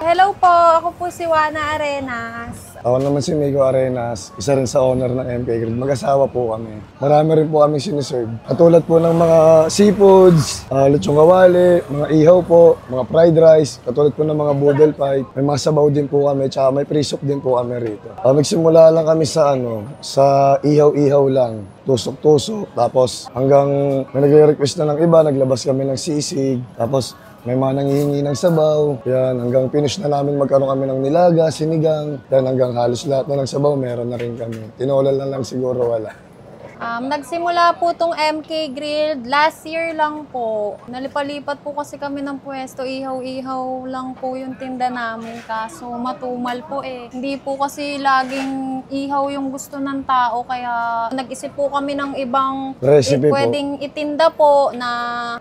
Hello po, ako po si Wana Arenas. Ako naman si Migo Arenas, isa rin sa owner ng MK Grill. Mag-asawa po kami. Marami rin po kami siniserve. Katulad po ng mga seafoods, lechong kawali, mga ihaw po, mga fried rice, katulad po ng mga boodle fight. May mga sabaw din po kami, tsaka may pre-soup din po kami rito. Nagsimula lang kami sa ihaw-ihaw lang. Tusok-tusok, tapos hanggang may nagre-request na ng iba, naglabas kami ng sisig, tapos may mga nanghihingi ng sabaw. Yan, hanggang finish na namin magkaroon kami ng nilaga, sinigang. Yan, hanggang halos lahat na ng sabaw, meron na rin kami. Tinolan na lang siguro wala. Nagsimula po tong MK Grill last year lang po. Nalipalipat po kasi kami ng pwesto, ihaw-ihaw lang po yung tinda namin. Kaso matumal po eh. Hindi po kasi laging ihaw yung gusto ng tao. Kaya nag-isip po kami ng ibang recipe pwedeng itinda po na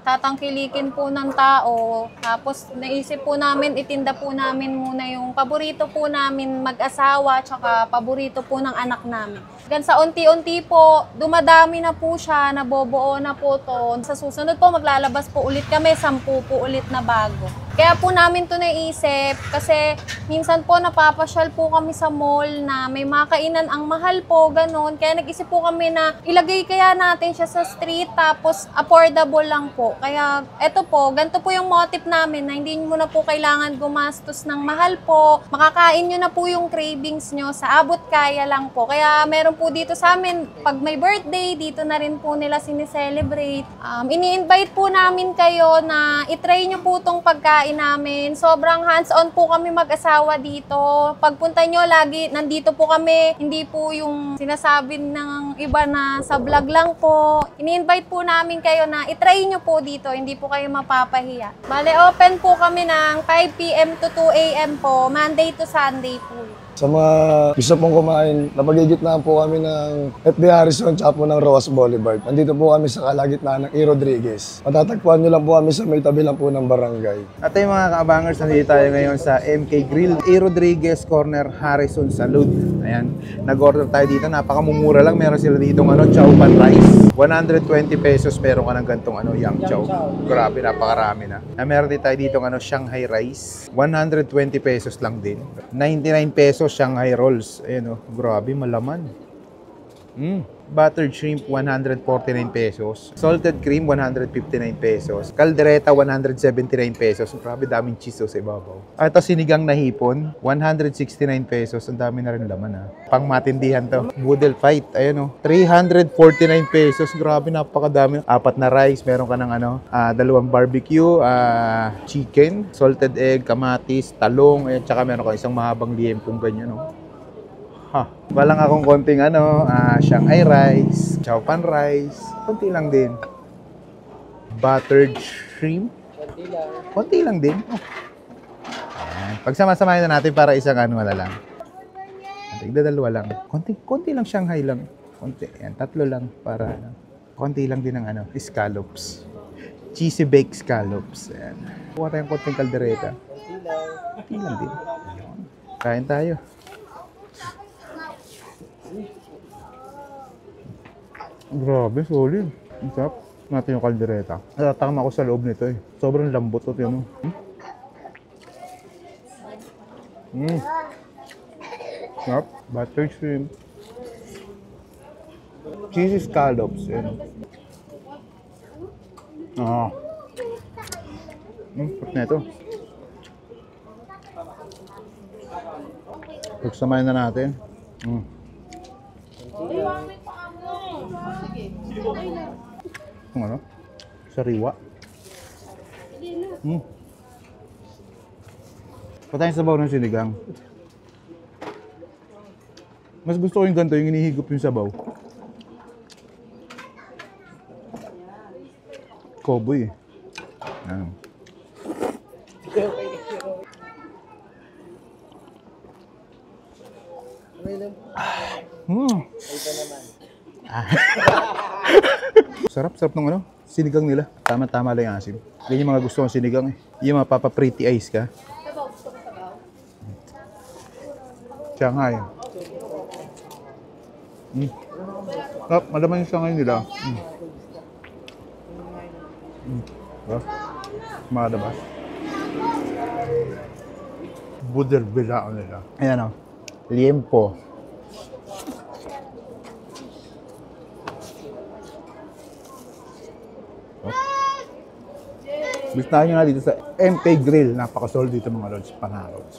tatangkilikin po ng tao. Tapos naisip po namin, itinda po namin muna yung paborito po namin mag-asawa tsaka paborito po ng anak namin. Gan sa unti-unti po, dumadami na po siya, nabobuo na po to. Sa susunod po, maglalabas po ulit kami, 10 po ulit na bago. Kaya po namin to naisip kasi minsan po napapasyal po kami sa mall na may makainan ang mahal po, ganun. Kaya nag-isip po kami na ilagay kaya natin siya sa street tapos affordable lang po. Kaya eto po, ganito po yung motive namin na hindi mo na po kailangan gumastos ng mahal po. Makakain nyo na po yung cravings nyo sa abot kaya lang po. Kaya meron po dito sa amin, pag may birthday, dito na rin po nila sineselebrate. Ini-invite po namin kayo na itry nyo po tong pagkain namin. Sobrang hands-on po kami mag-asawa dito. Pagpunta nyo, lagi nandito po kami. Hindi po yung sinasabi ng iba na sa vlog lang po. Ini-invite po namin kayo na itry nyo po dito. Hindi po kayo mapapahiya. Bale, open po kami ng 5 p.m. to 2 a.m. po. Monday to Sunday po. Sa mga gusto pong kumain, napagigitnaan po kami ng FB Harrison tsaka po ng Roas Boulevard. Nandito po kami sa kalagitnaan ng E. Rodriguez. Matatagpuan nyo lang po kami sa may tabi lang po ng barangay. At yung mga kaabangers, nandito tayo ngayon sa MK Grill, E. Rodriguez, corner Harrison Salud. Ayan, nag-order tayo dito. Napakamumura lang. Meron sila dito chow pan rice. 120 pesos meron ka ng gantong yang chow. Grabe, napakarami na. Meron din tayo dito Shanghai rice. 120 pesos lang din. 99 pesos Shanghai rolls. Ayan grabe, malaman. Buttered shrimp, 149 pesos. Salted cream, 159 pesos. Caldereta, 179 pesos. Grabe, daming cheese sa ibabaw. Ito, sinigang na hipon, 169 pesos. Ang dami na rin laman Pang matindihan to. Boodle fight, ayan 349 pesos. Grabe, napakadami. 4 na rice, meron ka ng 2 barbecue, chicken, salted egg, kamatis, talong, ayan, tsaka meron ka isang mahabang liempong ganyan, Walang akong konting Shanghai rice, chow pan rice, konti lang din. Buttered shrimp, konti lang din. Pagsama-samahin na natin para isang na lang. Dalawa lang. Konti lang Shanghai lang. Konti. Yan, 3 lang para konti lang din ng scallops. Cheesy baked scallops. Ayan. Kuha tayong konting kaldereta. Konti lang din. Kain tayo. Grabe, solid. Ang sarap. Natin yung kaldereta. Natatakam ako sa loob nito Sobrang lambot ito. Sarap. Buttered shrimp. Cheesy scallops. Sarap na ito. Pagsamahin na natin. Sariwa. Patayin sabaw ng sinigang. Mas gusto ko yung ganito, yung inihigop yung sabaw. Cowboy Sarap ng sinigang nila. Tama-tama lang yung asim. Yan yung mga gusto kong sinigang Yung mapapa-pretty eyes ka. Shanghai. Malaman yung sangay nila. Malabas. Buderbila nila. Ayan o. Liempo. Bisitahin nyo nga dito sa MP Grill. Napaka-solid dito mga lods, panarods.